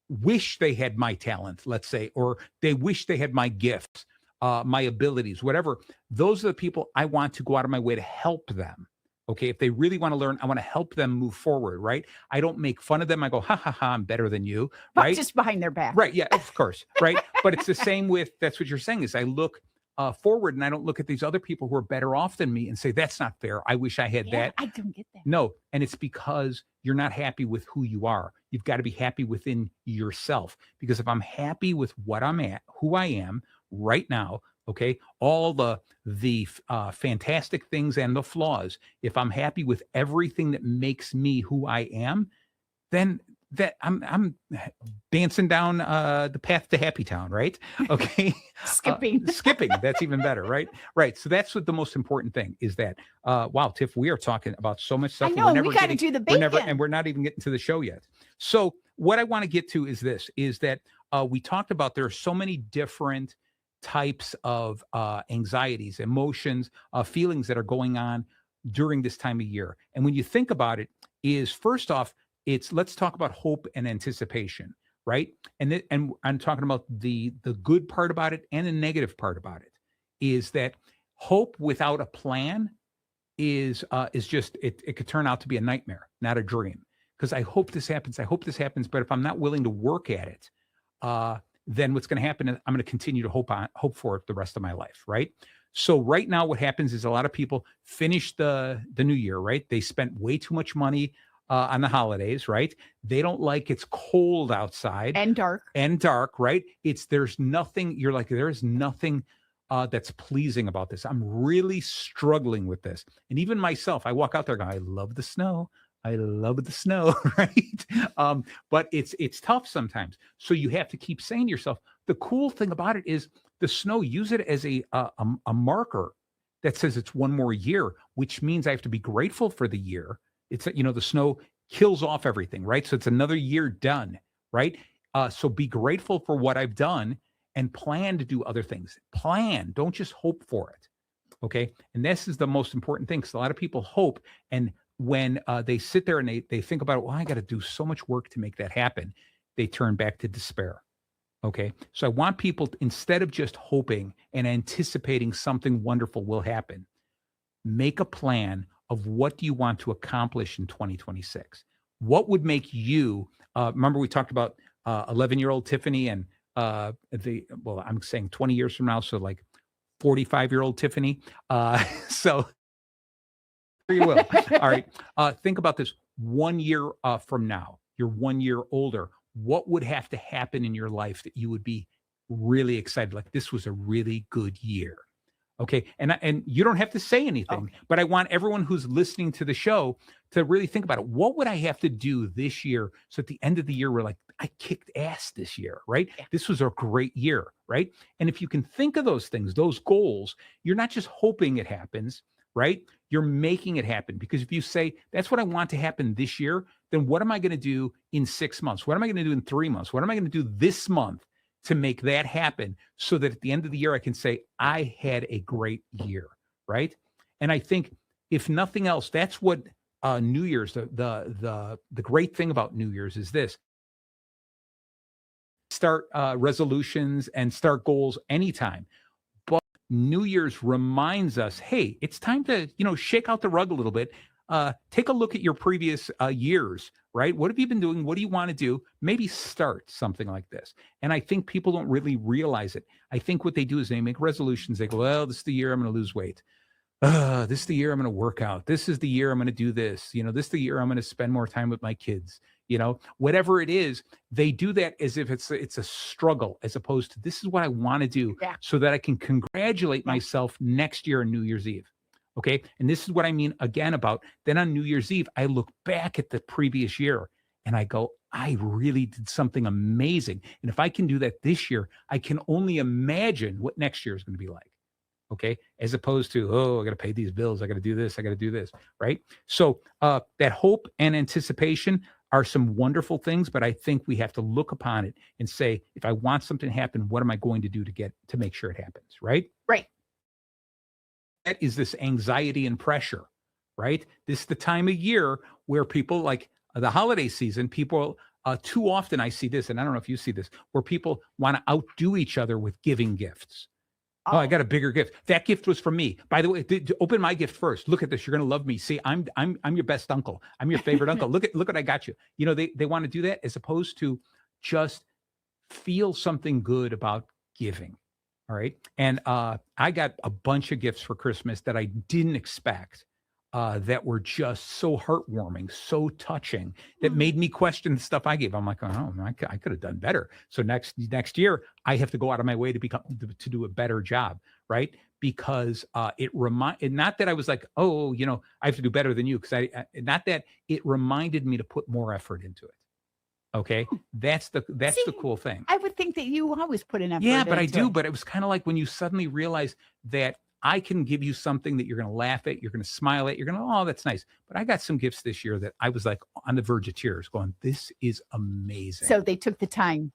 wish they had my talent, let's say, or they wish they had my gifts, my abilities, whatever. Those are the people I want to go out of my way to help them. Okay. If they really want to learn, I want to help them move forward. Right. I don't make fun of them. I go, ha ha ha, I'm better than you. Right. Just behind their back. Right. Yeah, of course. Right. But it's the same with, that's what you're saying, is I look forward and I don't look at these other people who are better off than me and say, that's not fair. I wish I had that. I don't get that. No. And it's because you're not happy with who you are. You've got to be happy within yourself, because if I'm happy with what I'm at, who I am right now, okay, all the fantastic things and the flaws, if I'm happy with everything that makes me who I am, then that I'm dancing down the path to Happy Town, right? Okay. Skipping. Skipping. That's even better, right? Right. So that's what the most important thing is, that wow, Tiff, we are talking about so much stuff. I know, we got to do the bacon. And we're not even getting to the show yet. So what I want to get to is this, is that we talked about there are so many different types of anxieties, emotions, feelings that are going on during this time of year. And when you think about it, is first off, let's talk about hope and anticipation, right? And I'm talking about the good part about it and the negative part about it is that hope without a plan is just it could turn out to be a nightmare, not a dream. Because I hope this happens. I hope this happens. But if I'm not willing to work at it, then what's going to happen is I'm going to continue to hope for it the rest of my life, right? So right now, what happens is a lot of people finish the new year, right? They spent way too much money on the holidays, right? They don't like it's cold outside and dark, right? There's nothing. You're like there's nothing that's pleasing about this. I'm really struggling with this, and even myself, I walk out there going, I love the snow. I love the snow, right? But it's tough sometimes. So you have to keep saying to yourself, the cool thing about it is the snow, use it as a marker that says it's one more year, which means I have to be grateful for the year. It's, the snow kills off everything, right? So it's another year done, right? So be grateful for what I've done and plan to do other things. Plan, don't just hope for it, okay? And this is the most important thing because a lot of people hope and when they sit there and they think about, well, I got to do so much work to make that happen, they turn back to despair. Okay. So I want people, instead of just hoping and anticipating something wonderful will happen, make a plan of what do you want to accomplish in 2026? What would make you, remember we talked about 11-year-old Tiffany and I'm saying 20 years from now. So like 45-year-old Tiffany. So you will. All right. Think about this 1 year from now, you're 1 year older. What would have to happen in your life that you would be really excited? Like this was a really good year. Okay. And you don't have to say anything, but I want everyone who's listening to the show to really think about it. What would I have to do this year? So at the end of the year, we're like, I kicked ass this year, right? Yeah. This was a great year, right? And if you can think of those things, those goals, you're not just hoping it happens, right? You're making it happen because if you say, that's what I want to happen this year, then what am I going to do in 6 months? What am I going to do in 3 months? What am I going to do this month to make that happen so that at the end of the year, I can say, I had a great year, right? And I think if nothing else, that's what New Year's, the great thing about New Year's is this. Start resolutions and start goals anytime. New Year's reminds us, hey, it's time to, shake out the rug a little bit. Take a look at your previous years, right? What have you been doing? What do you want to do? Maybe start something like this. And I think people don't really realize it. I think what they do is they make resolutions. They go, well, this is the year I'm going to lose weight. This is the year I'm going to work out. This is the year I'm going to do this. This is the year I'm going to spend more time with my kids. Whatever it is, they do that as if it's a struggle, as opposed to this is what I want to do so that I can congratulate myself next year on New Year's Eve. Okay. And this is what I mean again about then on New Year's Eve, I look back at the previous year and I go, I really did something amazing. And if I can do that this year, I can only imagine what next year is going to be like. Okay. As opposed to, I got to pay these bills. I got to do this. I got to do this. Right. So that hope and anticipation are some wonderful things, but I think we have to look upon it and say, if I want something to happen, what am I going to do to make sure it happens? Right. Right. That is this anxiety and pressure, right? This is the time of year where people like the holiday season, people too often I see this, and I don't know if you see this, where people want to outdo each other with giving gifts. Oh, I got a bigger gift. That gift was from me. By the way, open my gift first. Look at this. You're going to love me. See, I'm your best uncle. I'm your favorite uncle. Look what I got you. They want to do that as opposed to just feel something good about giving. All right. And I got a bunch of gifts for Christmas that I didn't expect that were just so heartwarming, so touching, that made me question the stuff I gave. I'm like, oh, I could have done better. So next year, I have to go out of my way to do a better job, right? Because not that I was like, I have to do better than you, because not that it reminded me to put more effort into it. Okay, that's the cool thing. I would think that you always put an effort. Yeah, but I do. But it was kind of like when you suddenly realize that I can give you something that you're going to laugh at, you're going to smile at, you're going to, oh, that's nice. But I got some gifts this year that I was like on the verge of tears going, this is amazing. So they took the time.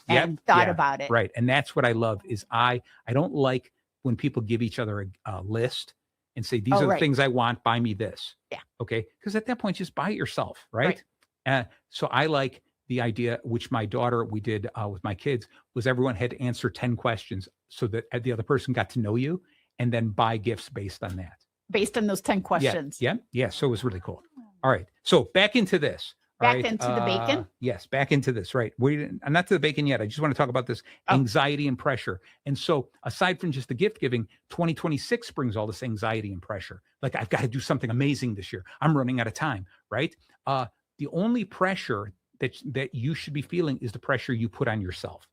And thought about it. Right. And that's what I love is I don't like when people give each other a list and say, these are the things I want, buy me this. Yeah. Okay. Because at that point, just buy it yourself. Right. So I like the idea, which my daughter, we did with my kids, was everyone had to answer 10 questions so that the other person got to know you and then buy gifts based on that. Based on those 10 questions. Yeah. So it was really cool. All right. So back into this. Back into the bacon? Yes, back into this, right. I'm not to the bacon yet. I just want to talk about this anxiety and pressure. And so aside from just the gift giving, 2026 brings all this anxiety and pressure. Like, I've got to do something amazing this year. I'm running out of time, right? The only pressure that you should be feeling is the pressure you put on yourself,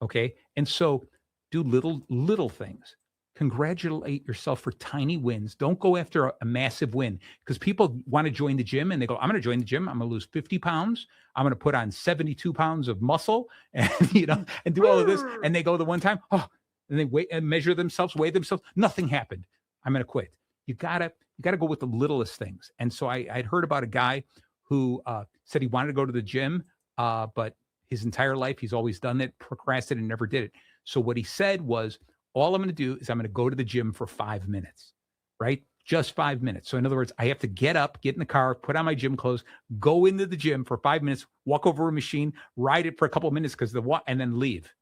okay? And so do little things. Congratulate yourself for tiny wins. Don't go after a massive win, because people want to join the gym and they go, I'm going to join the gym. I'm going to lose 50 pounds. I'm going to put on 72 pounds of muscle and, and do all of this. And they go the one time, and they weigh and measure themselves, weigh themselves. Nothing happened. I'm going to quit. You gotta go with the littlest things. And so I'd heard about a guy who said he wanted to go to the gym, but his entire life, he's always done it, procrastinated and never did it. So what he said was, all I'm going to do is I'm going to go to the gym for 5 minutes, right? Just 5 minutes. So in other words, I have to get up, get in the car, put on my gym clothes, go into the gym for 5 minutes, walk over a machine, ride it for a couple of minutes and then leave,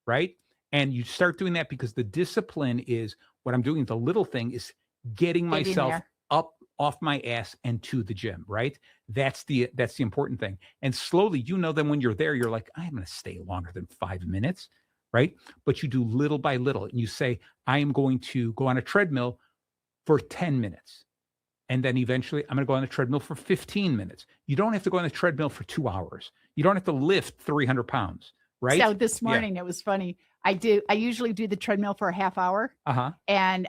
right? And you start doing that because the discipline is what I'm doing. The little thing is getting myself up off my ass and to the gym, right? That's the important thing. And slowly, then when you're there, you're like, I'm going to stay longer than 5 minutes. Right? But you do little by little, and you say, I am going to go on a treadmill for 10 minutes. And then eventually I'm going to go on a treadmill for 15 minutes. You don't have to go on a treadmill for 2 hours. You don't have to lift 300 pounds, right? So this morning, it was funny. I usually do the treadmill for a half hour. And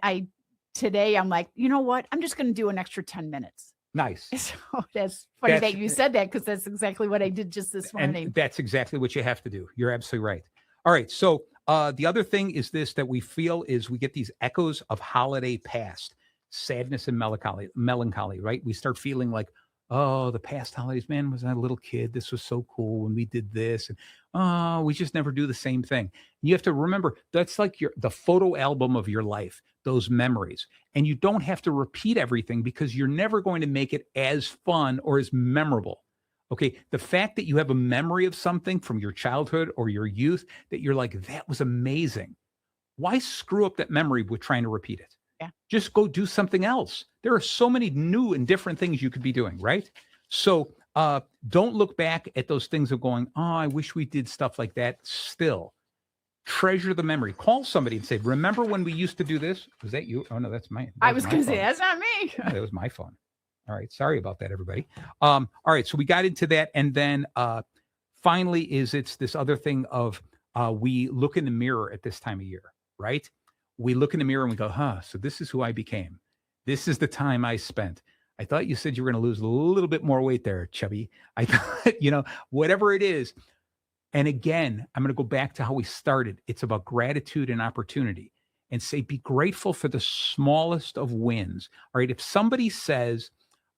today I'm like, you know what? I'm just going to do an extra 10 minutes. Nice. So that's funny that you said that, because that's exactly what I did just this morning. And that's exactly what you have to do. You're absolutely right. All right. So the other thing is this, that we feel is we get these echoes of holiday past, sadness and melancholy, right? We start feeling like, oh, the past holidays, man, was I a little kid? This was so cool when we did this. And we just never do the same thing. You have to remember, that's like the photo album of your life, those memories. And you don't have to repeat everything, because you're never going to make it as fun or as memorable. Okay, the fact that you have a memory of something from your childhood or your youth that you're like, that was amazing. Why screw up that memory with trying to repeat it? Yeah. Just go do something else. There are so many new and different things you could be doing, right? So don't look back at those things of going, oh, I wish we did stuff like that. Still, treasure the memory. Call somebody and say, remember when we used to do this? Was that you? Oh, no, that's mine. I was going to say, that's not me. Oh, that was my phone. All right. Sorry about that, everybody. All right. So we got into that. And then finally it's this other thing of we look in the mirror at this time of year, right? We look in the mirror and we go, so this is who I became. This is the time I spent. I thought you said you were going to lose a little bit more weight there, chubby. I thought, whatever it is. And again, I'm going to go back to how we started. It's about gratitude and opportunity, and say, be grateful for the smallest of wins. All right. If somebody says,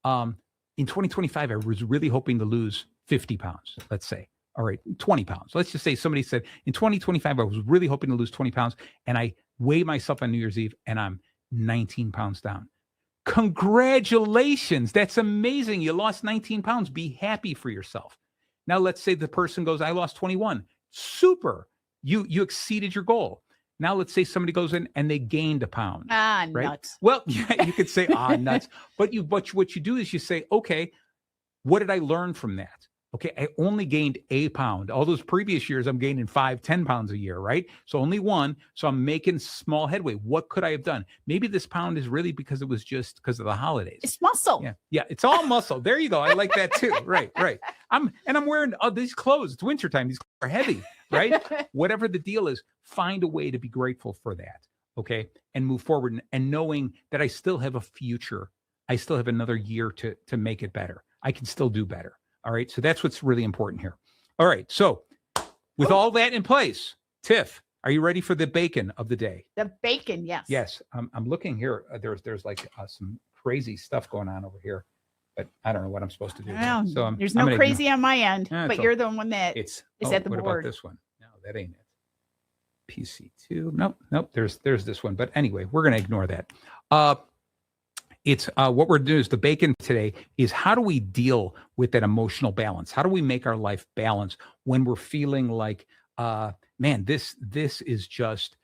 in 2025, I was really hoping to lose 50 pounds, let's say, all right, 20 pounds. Let's just say somebody said, in 2025, I was really hoping to lose 20 pounds, and I weigh myself on New Year's Eve and I'm 19 pounds down. Congratulations. That's amazing. You lost 19 pounds. Be happy for yourself. Now, let's say the person goes, I lost 21. Super. You exceeded your goal. Now, let's say somebody goes in and they gained a pound. Right? Nuts. Well, yeah, you could say, nuts. But what you do is you say, okay, what did I learn from that? Okay, I only gained a pound. All those previous years, I'm gaining 5-10 pounds a year, right? So only one. So I'm making small headway. What could I have done? Maybe this pound is really because it was just because of the holidays. It's muscle. Yeah, it's all muscle. There you go. I like that too. Right. I'm wearing these clothes. It's wintertime. These clothes are heavy, right? Whatever the deal is, find a way to be grateful for that, okay? And move forward, and knowing that I still have a future. I still have another year to make it better. I can still do better. All right. So that's what's really important here. All right. So with all that in place, Tiff, are you ready for the bacon of the day? The bacon, yes. Yes. I'm looking here. There's like some crazy stuff going on over here, but I don't know what I'm supposed to do. So there's no crazy on my end, but you're the one that is at the board. What about this one? No, that ain't it. PC2. Nope. There's this one. But anyway, we're going to ignore that. It's what we're doing is the bacon today is how do we deal with that emotional balance? How do we make our life balance when we're feeling like, man, this is just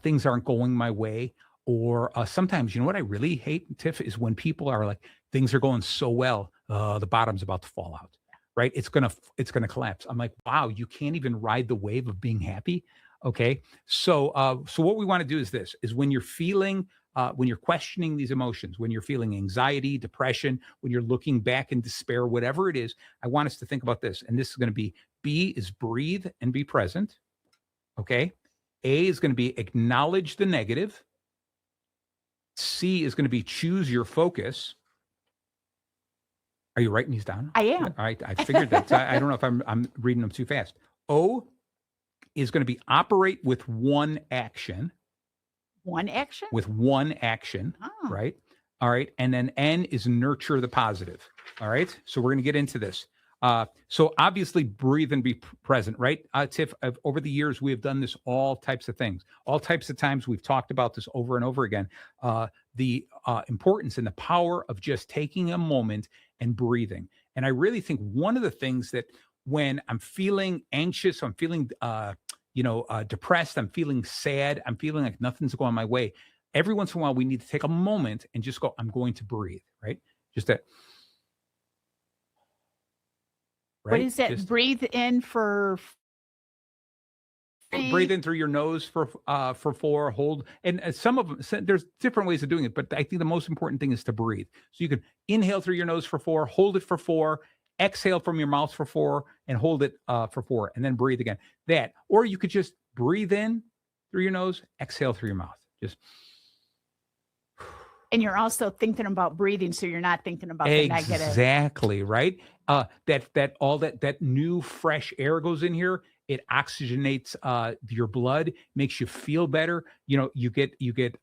things aren't going my way. Or sometimes, you know what I really hate, Tiff, is when people are like, things are going so well, the bottom's about to fall out, right? It's gonna collapse. I'm like, wow, you can't even ride the wave of being happy. Okay, so what we want to do is this: is when you're feeling, when you're questioning these emotions, when you're feeling anxiety, depression, when you're looking back in despair, whatever it is, I want us to think about this. And this is going to be B is breathe and be present. Okay, A is going to be acknowledge the negative. C is going to be choose your focus. Are you writing these down? I am. All right, I figured that. I don't know if I'm reading them too fast. O is going to be operate with one action. One action? With one action, right? All right, and then N is nurture the positive. All right, so we're going to get into this. So obviously breathe and be present, right? Tiff, over the years, we have done this all types of things, all types of times. We've talked about this over and over again. The importance and the power of just taking a moment and breathing. And I really think one of the things that when I'm feeling anxious, I'm feeling, depressed, I'm feeling sad, I'm feeling like nothing's going my way. Every once in a while, we need to take a moment and just go, I'm going to breathe, right? Just that. Right? What is that? Just breathe in for. Breathe in through your nose for 4. Hold, and some of them. There's different ways of doing it, but I think the most important thing is to breathe. So you can inhale through your nose for 4, hold it for 4, exhale from your mouth for 4, and hold it for 4, and then breathe again. That, or you could just breathe in through your nose, exhale through your mouth. Just. And you're also thinking about breathing, so you're not thinking about the negative. Exactly, right? That new fresh air goes in here. It oxygenates your blood, makes you feel better. You know, you get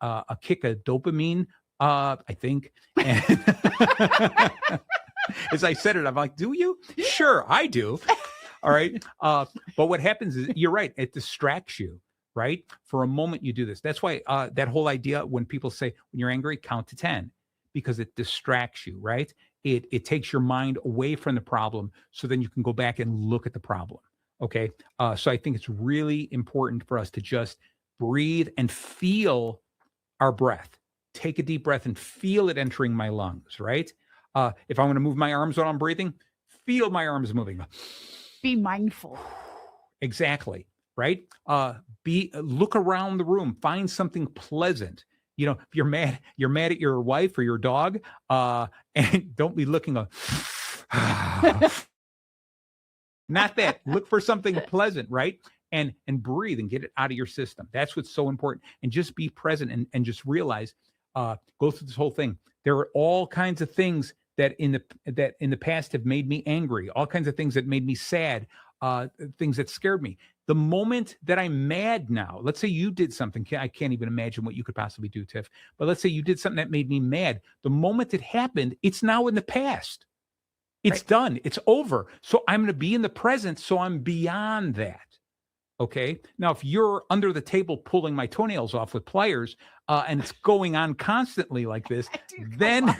a kick of dopamine. I think. And as I said it, I'm like, do you? Sure, I do. All right. But what happens is, you're right. It distracts you. Right? For a moment, you do this. That's why that whole idea when people say, when you're angry, count to 10, because it distracts you, right? It takes your mind away from the problem, so then you can go back and look at the problem. Okay. So I think it's really important for us to just breathe and feel our breath. Take a deep breath and feel it entering my lungs, right? If I'm going to move my arms while I'm breathing, feel my arms moving. Be mindful. Exactly. Right? Look around the room, find something pleasant. You know, if you're mad at your wife or your dog, and don't be looking not that. Look for something pleasant, right? And breathe and get it out of your system. That's what's so important. And just be present and just realize, go through this whole thing. There are all kinds of things that in the past have made me angry, all kinds of things that made me sad, things that scared me. The moment that I'm mad now, let's say you did something, I can't even imagine what you could possibly do, Tiff, but let's say you did something that made me mad. The moment it happened, it's now in the past. It's right. Done. It's over. So I'm going to be in the present. So I'm beyond that. Okay. Now, if you're under the table pulling my toenails off with pliers, and it's going on constantly like this, then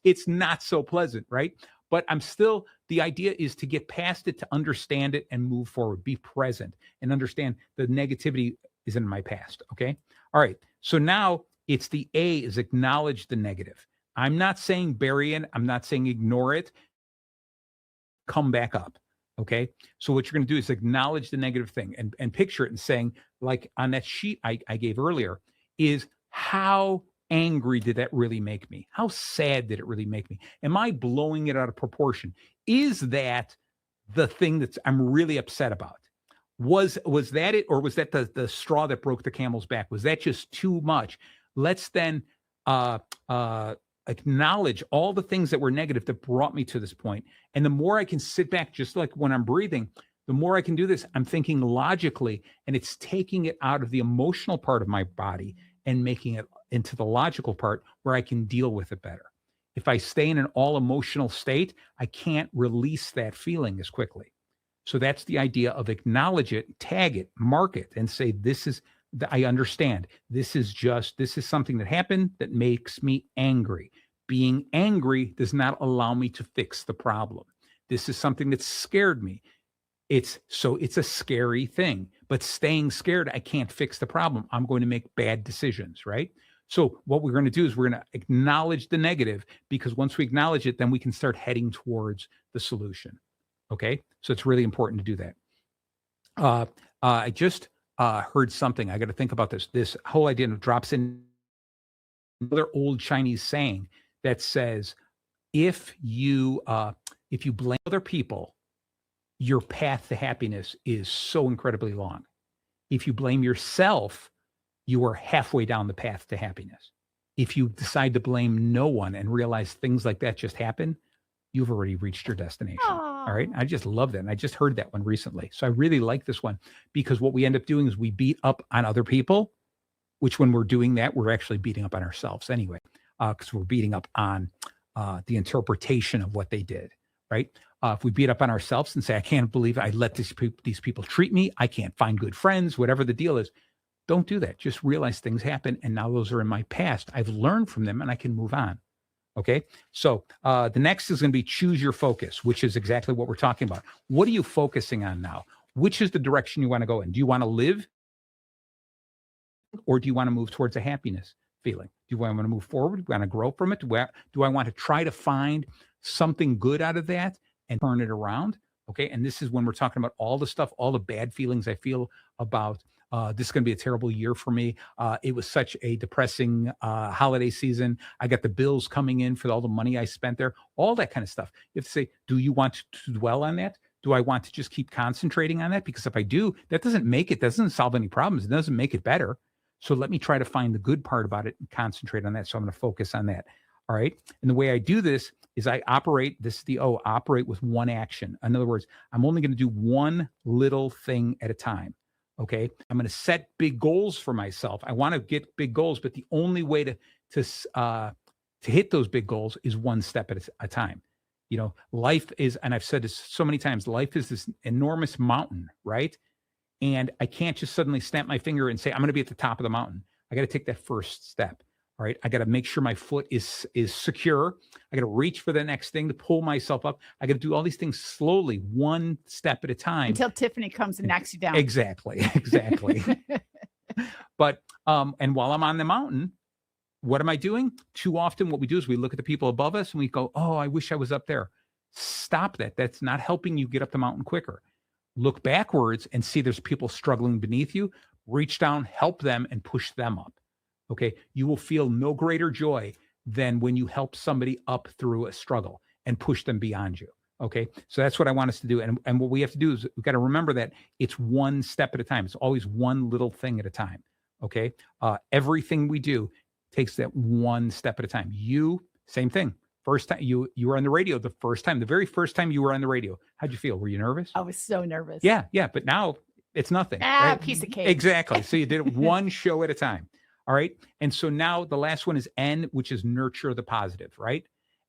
it's not so pleasant, right? But the idea is to get past it, to understand it and move forward, be present and understand the negativity is in my past. Okay. All right. So now it's the A is acknowledge the negative. I'm not saying bury it. I'm not saying ignore it. Come back up. Okay. So what you're going to do is acknowledge the negative thing and picture it and saying, like on that sheet I gave earlier, is how angry did that really make me? How sad did it really make me? Am I blowing it out of proportion? Is that the thing that I'm really upset about? Was that it, or was that the straw that broke the camel's back? Was that just too much? Let's then acknowledge all the things that were negative that brought me to this point. And the more I can sit back, just like when I'm breathing, the more I can do this, I'm thinking logically, and it's taking it out of the emotional part of my body and making it into the logical part where I can deal with it better. If I stay in an all emotional state, I can't release that feeling as quickly. So that's the idea of acknowledge it, tag it, mark it, and say, this is I understand this is something that happened that makes me angry. Being angry does not allow me to fix the problem. This is something that scared me. It's a scary thing, but staying scared, I can't fix the problem. I'm going to make bad decisions, right? So what we're going to do is we're going to acknowledge the negative, because once we acknowledge it, then we can start heading towards the solution. Okay. So it's really important to do that. I just heard something. I got to think about this. This whole idea drops in another old Chinese saying that says, if you blame other people, your path to happiness is so incredibly long. If you blame yourself, you are halfway down the path to happiness. If you decide to blame no one and realize things like that just happen, you've already reached your destination. Aww. All right. I just love that. And I just heard that one recently. So I really like this one, because what we end up doing is we beat up on other people, which when we're doing that, we're actually beating up on ourselves anyway, because we're beating up on the interpretation of what they did. Right. If we beat up on ourselves and say, I can't believe I let these people treat me, I can't find good friends, whatever the deal is, don't do that. Just realize things happen. And now those are in my past. I've learned from them and I can move on. Okay. So the next is going to be choose your focus, which is exactly what we're talking about. What are you focusing on now? Which is the direction you want to go in? Do you want to live, or do you want to move towards a happiness feeling? Do you want to move forward? Do you want to grow from it? Do I want to try to find something good out of that and turn it around? Okay. And this is when we're talking about all the stuff, all the bad feelings I feel about this is going to be a terrible year for me. It was such a depressing holiday season. I got the bills coming in for all the money I spent there, all that kind of stuff. You have to say, do you want to dwell on that? Do I want to just keep concentrating on that? Because if I do, that doesn't solve any problems. It doesn't make it better. So let me try to find the good part about it and concentrate on that. So I'm going to focus on that. All right. And the way I do this is I operate with one action. In other words, I'm only going to do one little thing at a time. Okay. I'm going to set big goals for myself. I want to get big goals, but the only way to hit those big goals is one step at a time. You know, life is, and I've said this so many times, life is this enormous mountain, right? And I can't just suddenly snap my finger and say, I'm going to be at the top of the mountain. I got to take that first step. All right. I got to make sure my foot is secure. I got to reach for the next thing to pull myself up. I got to do all these things slowly, one step at a time. Until Tiffany comes and knocks you down. Exactly. But, and while I'm on the mountain, what am I doing? Too often what we do is we look at the people above us and we go, oh, I wish I was up there. Stop that. That's not helping you get up the mountain quicker. Look backwards and see there's people struggling beneath you. Reach down, help them, and push them up. Okay. You will feel no greater joy than when you help somebody up through a struggle and push them beyond you. Okay. So that's what I want us to do. And what we have to do is we've got to remember that it's one step at a time. It's always one little thing at a time. Okay. Everything we do takes that one step at a time. Same thing. First time you were on the radio, the very first time you were on the radio, how'd you feel? Were you nervous? I was so nervous. Yeah. But now it's nothing. Right? Piece of cake. Exactly. So you did it one show at a time. All right. And so now the last one is N, which is nurture the positive, right?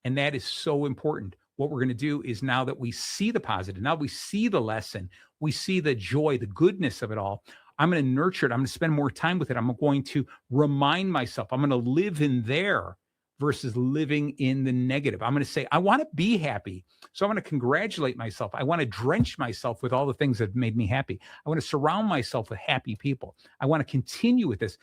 And that is so important. What we're going to do is, now that we see the positive, now we see the lesson, we see the joy, the goodness of it all, I'm going to nurture it. I'm going to spend more time with it. I'm going to remind myself, I'm going to live in there versus living in the negative. I'm going to say, I want to be happy. So I'm going to congratulate myself. I want to drench myself with all the things that made me happy. I want to surround myself with happy people. I want to continue with this.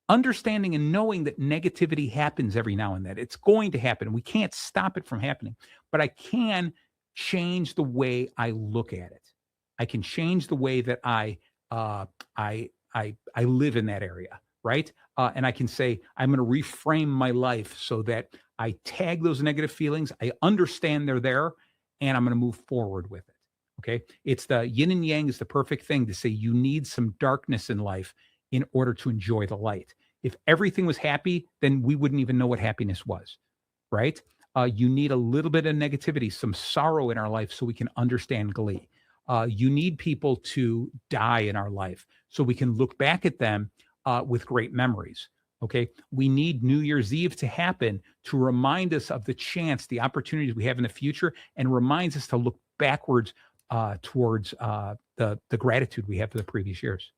Understanding and knowing that negativity happens every now and then. It's going to happen. We can't stop it from happening, but I can change the way I look at it. I can change the way that I live in that area, right? And I can say, I'm going to reframe my life so that I tag those negative feelings. I understand they're there, and I'm going to move forward with it. Okay. It's the yin and yang is the perfect thing to say. You need some darkness in life in order to enjoy the light. If everything was happy, then we wouldn't even know what happiness was, right? You need a little bit of negativity, some sorrow in our life so we can understand glee. You need people to die in our life so we can look back at them with great memories, okay? We need New Year's Eve to happen to remind us of the chance, the opportunities we have in the future, and reminds us to look backwards towards the gratitude we have for the previous years,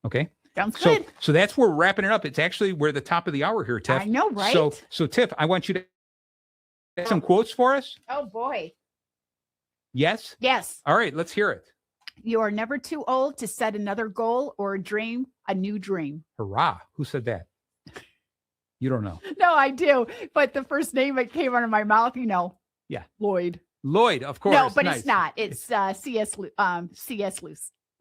okay? Sounds good. So that's where we're wrapping it up. It's actually we're the top of the hour here, Tiff. I know, right? So Tiff, I want you to have some quotes for us. Oh boy. Yes? Yes. All right, let's hear it. You are never too old to set another goal or a new dream. Hurrah. Who said that? You don't know. No, I do. But the first name that came out of my mouth, Yeah. Lloyd. Lloyd, of course. No, but nice. it's not. It's C.S.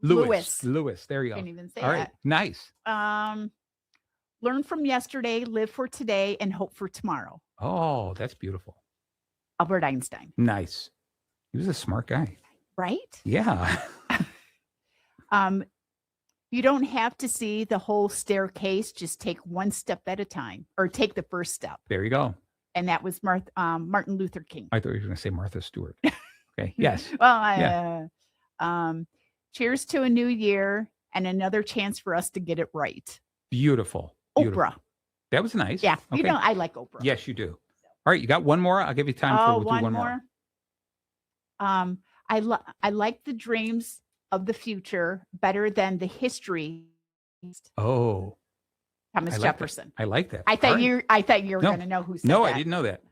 Lewis. There you go. Can't even say All right. Nice. Learn from yesterday, live for today, and hope for tomorrow. Oh, that's beautiful. Albert Einstein. Nice. He was a smart guy. Right? Yeah. You don't have to see the whole staircase. Just take one step at a time, or take the first step. There you go. And that was Martin Luther King. I thought you were going to say Martha Stewart. Okay. Yes. Well, cheers to a new year and another chance for us to get it right. Beautiful. Oprah. That was nice. Yeah. Okay. I like Oprah. Yes, you do. All right. You got one more? I'll give you time for one more. I like the dreams of the future better than the history. Oh. Thomas Jefferson. I like that. I thought you were going to know who said that. No, I didn't know that.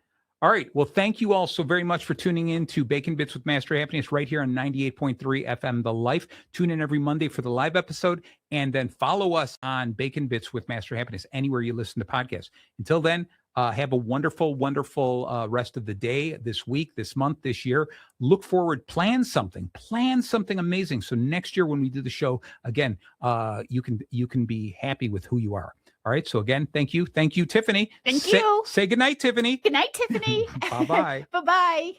All right. Well, thank you all so very much for tuning in to Bacon Bits with Master Happiness right here on 98.3 FM The Life. Tune in every Monday for the live episode, and then follow us on Bacon Bits with Master Happiness anywhere you listen to podcasts. Until then, have a wonderful, wonderful rest of the day, this week, this month, this year. Look forward, plan something amazing. So next year when we do the show again, you can be happy with who you are. All right. So again, thank you. Thank you, Tiffany. Thank you. Say goodnight, Tiffany. Good night, Tiffany. Bye-bye. Bye-bye.